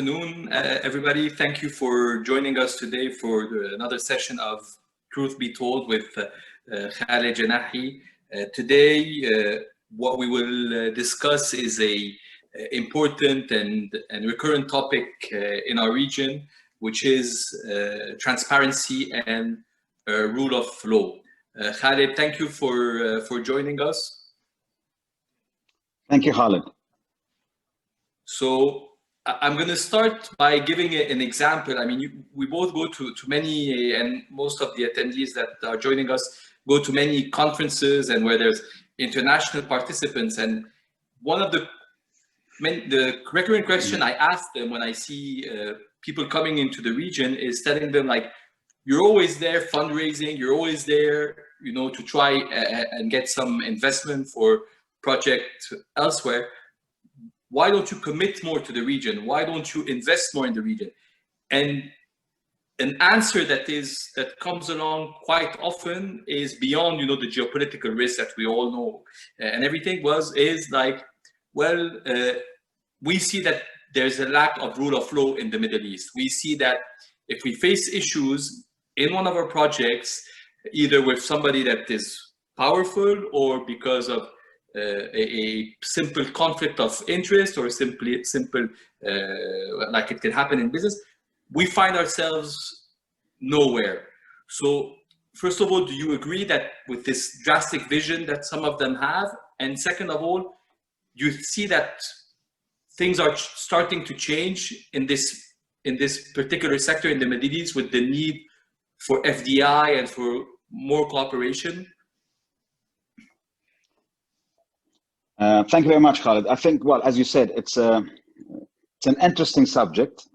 afternoon, everybody. Thank you for joining us today for another session of Truth Be Told with Khalid Janahi. Today, what we will discuss is a important and recurrent topic in our region, which is transparency and rule of law. Khalid, thank you for joining us. Thank you, Khalid. So I'm going to start by giving an example. I mean, we both go to many, and most of the attendees that are joining us go to many conferences and where there's international participants. And one of the recurring question I ask them when I see people coming into the region is telling them, like, you're always there fundraising, you're always there, you know, to try and get some investment for project elsewhere. Why don't you commit more to the region? Why don't you invest more in the region? And an answer that comes along quite often is beyond, you know, the geopolitical risk that we all know and everything is like, well, we see that there's a lack of rule of law in the Middle East. We see that if we face issues in one of our projects, either with somebody that is powerful or because of a simple conflict of interest or simple like it can happen in business, we find ourselves nowhere. So first of all, do you agree that with this drastic vision that some of them have? And second of all, you see that things are starting to change in this particular sector in the Middle East with the need for FDI and for more cooperation? Thank you very much, Khalid. I think, well, as you said, it's an interesting subject,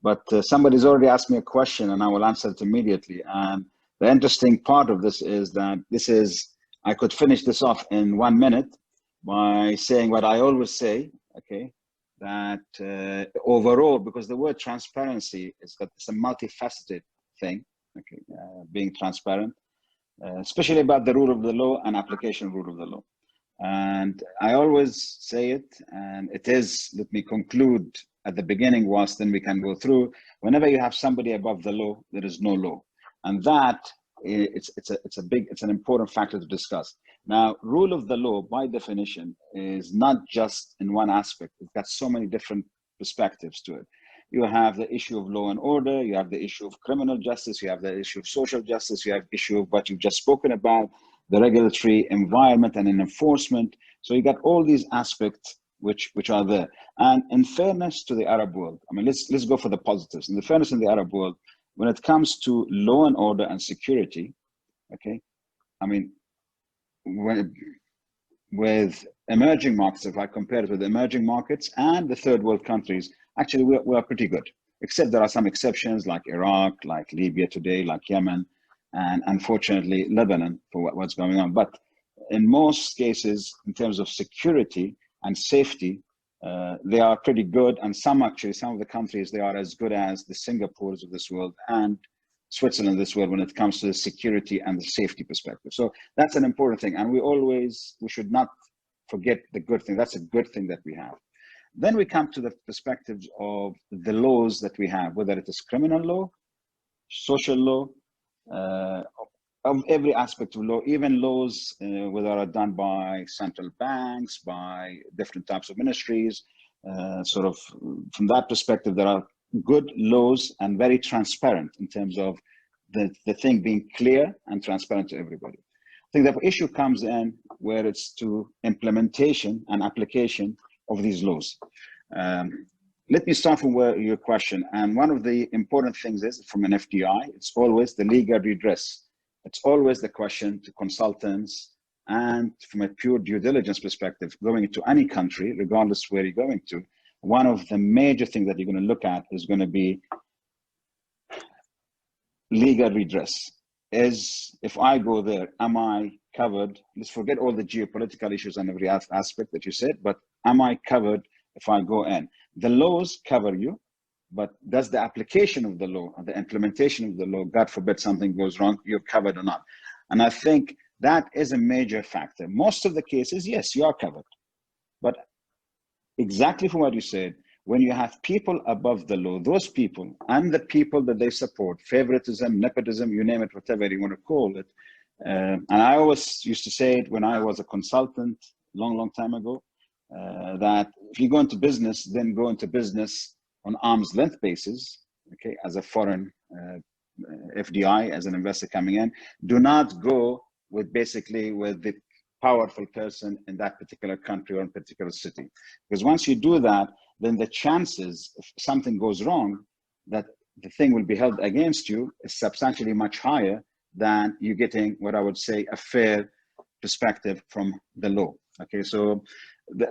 but somebody's already asked me a question and I will answer it immediately. And the interesting part of this is that I could finish this off in 1 minute by saying what I always say, okay, that overall, because the word transparency it's a multifaceted thing, okay, being transparent, especially about the rule of the law and application rule of the law. And I always say it, and it is, let me conclude at the beginning whilst then we can go through, whenever you have somebody above the law, there is no law. And that, it's an important factor to discuss. Now, rule of the law, by definition, is not just in one aspect. It's got so many different perspectives to it. You have the issue of law and order, you have the issue of criminal justice, you have the issue of social justice, you have the issue of what you've just spoken about, the regulatory environment and enforcement. So you got all these aspects which are there. And in fairness to the Arab world, I mean, let's go for the positives. In the fairness in the Arab world, when it comes to law and order and security, okay, I mean, with emerging markets, if I compare it with emerging markets and the third world countries, actually we are pretty good, except there are some exceptions like Iraq, like Libya today, like Yemen, and unfortunately Lebanon for what's going on. But in most cases, in terms of security and safety, they are pretty good. And some of the countries, they are as good as the Singapores of this world and Switzerland of this world when it comes to the security and the safety perspective. So that's an important thing. And we should not forget the good thing. That's a good thing that we have. Then we come to the perspectives of the laws that we have, whether it is criminal law, social law, of every aspect of law, even laws whether are done by central banks, by different types of ministries. Sort of from that perspective, there are good laws and very transparent in terms of the thing being clear and transparent to everybody. I think the issue comes in where it's to implementation and application of these laws. Let me start from your question. And one of the important things is, from an FDI, it's always the legal redress. It's always the question to consultants, and from a pure due diligence perspective, going into any country, regardless where you're going to, one of the major things that you're going to look at is going to be legal redress. If I go there, am I covered? Let's forget all the geopolitical issues and every aspect that you said, but am I covered if I go in? The laws cover you, but does the application of the law and the implementation of the law, God forbid something goes wrong, you're covered or not? And I think that is a major factor. Most of the cases, yes, you are covered. But exactly from what you said, when you have people above the law, those people and the people that they support, favoritism, nepotism, you name it, whatever you want to call it. And I always used to say it when I was a consultant, long time ago, that if you go into business, then go into business on arm's length basis, okay, as a foreign FDI, as an investor coming in. Do not go with basically with the powerful person in that particular country or in particular city. Because once you do that, then the chances if something goes wrong, that the thing will be held against you is substantially much higher than you getting what I would say a fair perspective from the law. Okay, so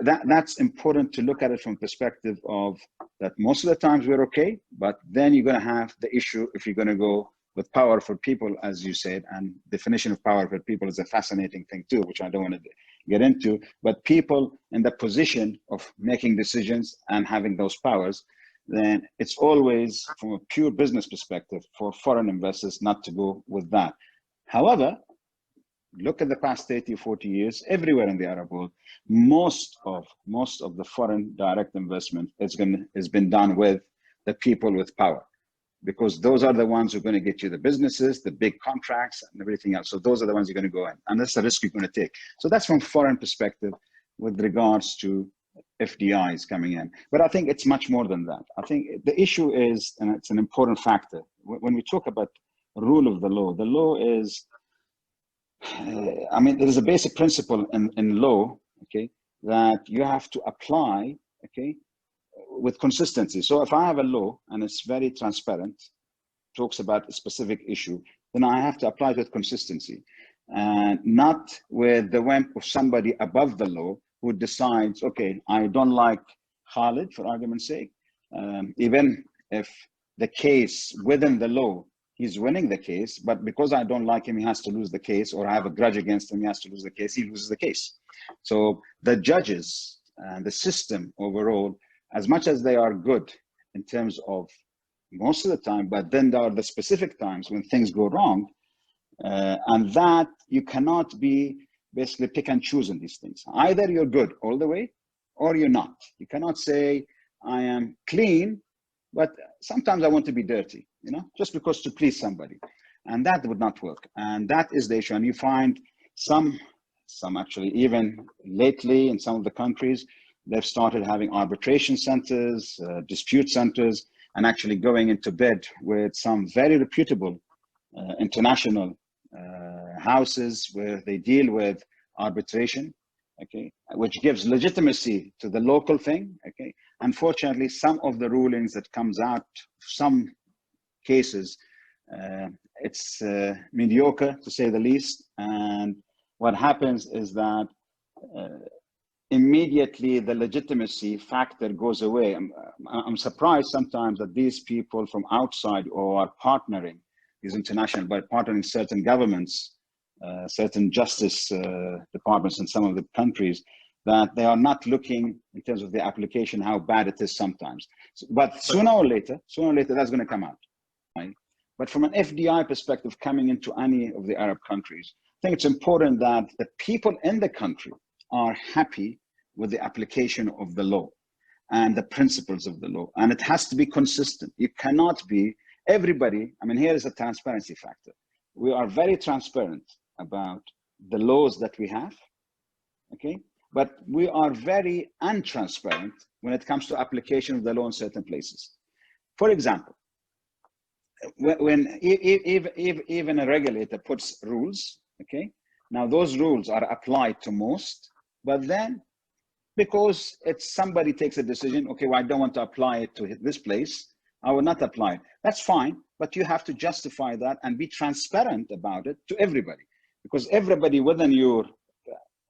that's important to look at it from perspective of that most of the times we're okay, but then you're going to have the issue if you're going to go with powerful people, as you said, and definition of powerful people is a fascinating thing too, which I don't want to get into, but people in the position of making decisions and having those powers, then it's always from a pure business perspective for foreign investors not to go with that. However, look at the past 30 or 40 years, everywhere in the Arab world, most of the foreign direct investment has been done with the people with power, because those are the ones who are going to get you the businesses, the big contracts and everything else. So those are the ones you're going to go in, and that's the risk you're going to take. So that's from foreign perspective with regards to FDIs coming in. But I think it's much more than that. I think the issue is, and it's an important factor, when we talk about rule of the law is, I mean, there is a basic principle in law, okay, that you have to apply, okay, with consistency. So if I have a law and it's very transparent, talks about a specific issue, then I have to apply it with consistency, and not with the whim of somebody above the law who decides, okay, I don't like Khalid, for argument's sake, even if the case within the law, he's winning the case, but because I don't like him, he has to lose the case, or I have a grudge against him, he has to lose the case, he loses the case. So the judges and the system overall, as much as they are good in terms of most of the time, but then there are the specific times when things go wrong, and that you cannot be basically pick and choose in these things. Either you're good all the way, or you're not. You cannot say, I am clean, but sometimes I want to be dirty, you know, just because to please somebody. And that would not work. And that is the issue. And you find some actually, even lately in some of the countries, they've started having arbitration centers, dispute centers, and actually going into bed with some very reputable international houses where they deal with arbitration, okay, which gives legitimacy to the local thing, okay. Unfortunately, some of the rulings that comes out, some cases, it's mediocre to say the least. And what happens is that immediately the legitimacy factor goes away. I'm surprised sometimes that these people from outside or are partnering, these international, by partnering certain governments, certain justice departments in some of the countries, that they are not looking in terms of the application how bad it is sometimes. But sooner or later, that's going to come out. Right? But from an FDI perspective, coming into any of the Arab countries, I think it's important that the people in the country are happy with the application of the law and the principles of the law. And it has to be consistent. You cannot be everybody. I mean, here is a transparency factor. We are very transparent about the laws that we have, okay? But we are very untransparent when it comes to application of the law in certain places. For example, when even a regulator puts rules, okay? Now those rules are applied to most, but then because it's somebody takes a decision, okay, well, I don't want to apply it to this place, I will not apply it. That's fine, but you have to justify that and be transparent about it to everybody, because everybody within your,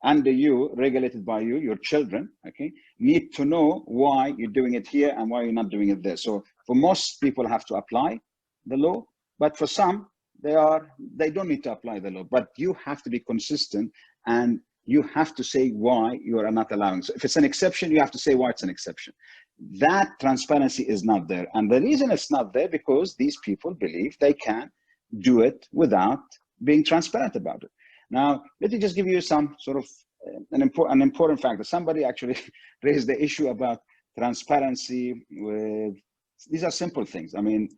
under you, regulated by you, your children, okay, need to know why you're doing it here and why you're not doing it there. So for most people have to apply the law, but for some, they don't need to apply the law, but you have to be consistent and you have to say why you are not allowing. So if it's an exception, you have to say why it's an exception. That transparency is not there. And the reason it's not there because these people believe they can do it without being transparent about it. Now, let me just give you some sort of an important factor. Somebody actually raised the issue about transparency, with these are simple things. I mean,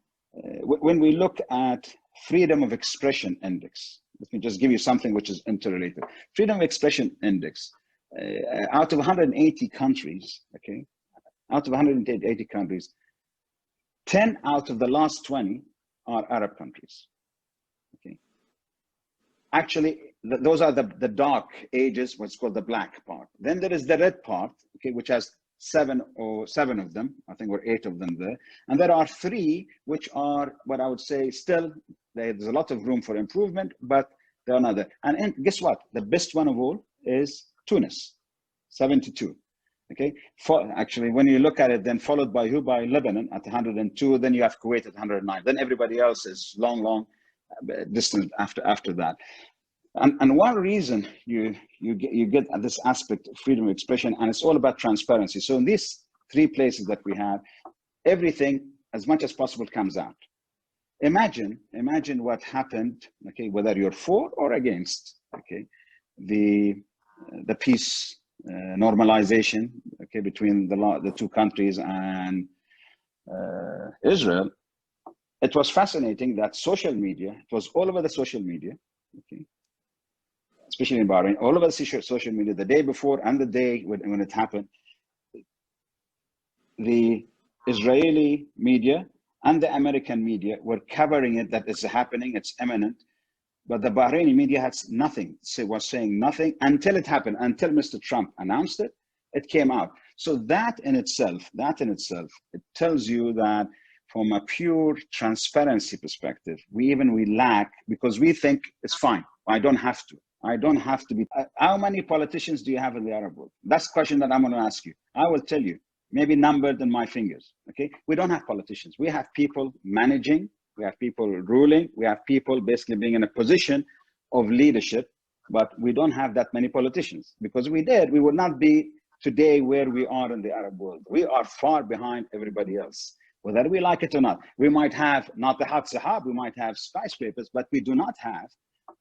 when we look at freedom of expression index, let me just give you something which is interrelated. Freedom of expression index, out of 180 countries, okay, out of 180 countries, 10 out of the last 20 are Arab countries. Okay, actually, those are the dark ages, what's called the black part. Then there is the red part, okay, which has seven of them, I think, or 8 of them there. And there are 3 which are what I would say still, there's a lot of room for improvement, but they're not there. And guess what? The best one of all is Tunis, 72. Okay, actually, when you look at it, then followed by who? By Lebanon at 102, then you have Kuwait at 109. Then everybody else is long distance after that. And one reason you get this aspect of freedom of expression, and it's all about transparency. So in these 3 places that we have, everything as much as possible comes out. Imagine what happened, okay, whether you're for or against, okay, the peace normalization, okay, between the 2 countries and Israel. It was fascinating that social media, it was all over the social media, okay, especially in Bahrain, all over the social media, the day before and the day when it happened, the Israeli media and the American media were covering it, that it's happening, it's imminent. But the Bahraini media has nothing, was saying nothing until it happened, until Mr. Trump announced it, it came out. So that in itself, it tells you that from a pure transparency perspective, we lack, because we think it's fine. I don't have to be. How many politicians do you have in the Arab world? That's the question that I'm going to ask you. I will tell you, maybe numbered in my fingers, okay? We don't have politicians. We have people managing, we have people ruling, we have people basically being in a position of leadership, but we don't have that many politicians. Because if we did, we would not be today where we are in the Arab world. We are far behind everybody else, whether we like it or not. We might have not the Haq Sahab, we might have skyscrapers, but we do not have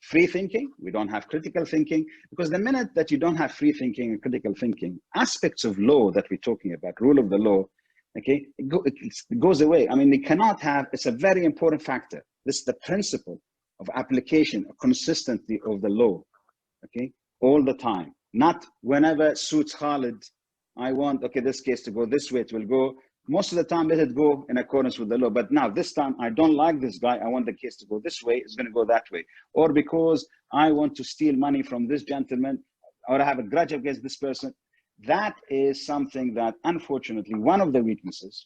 free thinking, we don't have critical thinking, because the minute that you don't have free thinking and critical thinking, aspects of law that we're talking about, rule of the law, okay, it goes away. I mean, we cannot have, it's a very important factor. This is the principle of application, consistency of the law, okay, all the time. Not whenever suits Khalid, I want, okay, this case to go this way, it will go. Most of the time, let it go in accordance with the law. But now, this time, I don't like this guy. I want the case to go this way. It's going to go that way. Or because I want to steal money from this gentleman, or I have a grudge against this person. That is something that, unfortunately, one of the weaknesses,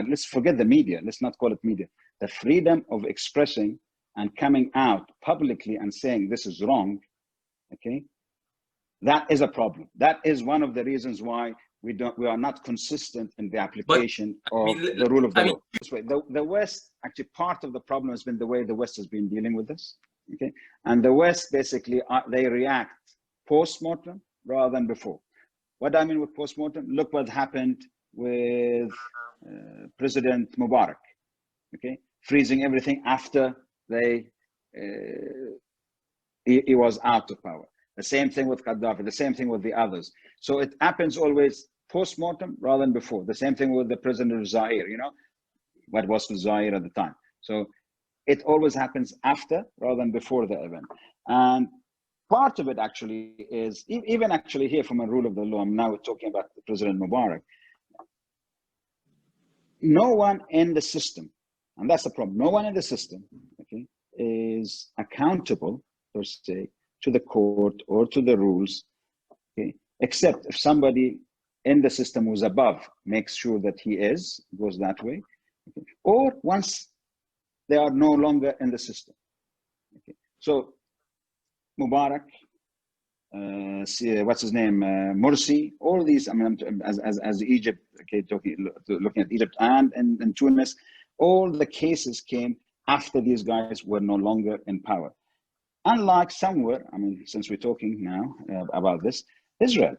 let's forget the media. Let's not call it media. The freedom of expressing and coming out publicly and saying this is wrong, okay? That is a problem. That is one of the reasons why we are not consistent in the application of the rule of the law. This way, the West, actually part of the problem has been the way the West has been dealing with this, okay? And the West basically, they react post-mortem rather than before. What do I mean with post-mortem? Look what happened with President Mubarak, okay? Freezing everything after he was out of power. The same thing with Gaddafi, the same thing with the others. So it happens always post-mortem rather than before. The same thing with the president of Zaire, you know, what was with Zaire at the time. So it always happens after rather than before the event. And part of it actually is, even actually here from a rule of the law, I'm now talking about President Mubarak, no one in the system, and that's the problem, no one in the system, okay, is accountable, per se, to the court or to the rules, okay, except if somebody in the system who's above makes sure that he goes that way, okay, or once they are no longer in the system. Okay. So Mubarak, what's his name, Morsi, all these, I mean, as Egypt, okay, looking at Egypt and Tunis, all the cases came after these guys were no longer in power. Unlike somewhere, I mean, since we're talking now about this, Israel,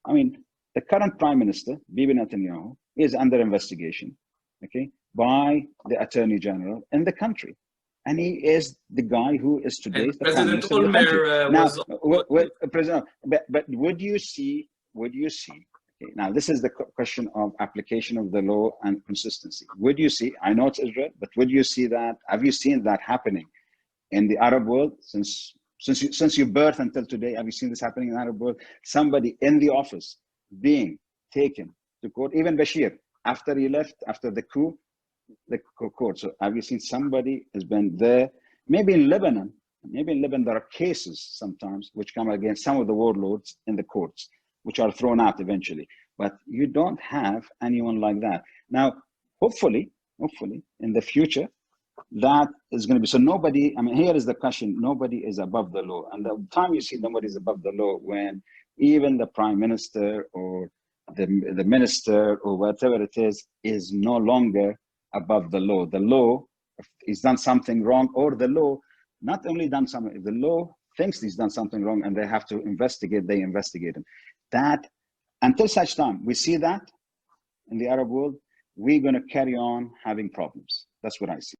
I mean, the current Prime Minister, Bibi Netanyahu, is under investigation, okay, by the Attorney General in the country. And he is the guy who is today the Prime Minister of the country. Now, President, but would you see, Okay, now, this is the question of application of the law and consistency. Would you see, I know it's Israel, but would you see that, have you seen that happening in the Arab world since your birth until today? Have you seen this happening in the Arab world? Somebody in the office being taken to court, even Bashir, after he left, after the coup, the court. So have you seen somebody has been there? Maybe in Lebanon there are cases sometimes which come against some of the warlords in the courts, which are thrown out eventually. But you don't have anyone like that. Now, hopefully, in the future, that is going to be, so nobody, I mean, here is the question, nobody is above the law. And the time you see nobody is above the law, when even the prime minister or the minister or whatever it is no longer above the law. The law is done something wrong, or the law not only done something, if the law thinks he's done something wrong and they have to investigate, they investigate him. That, until such time we see that in the Arab world, we're going to carry on having problems. That's what I see.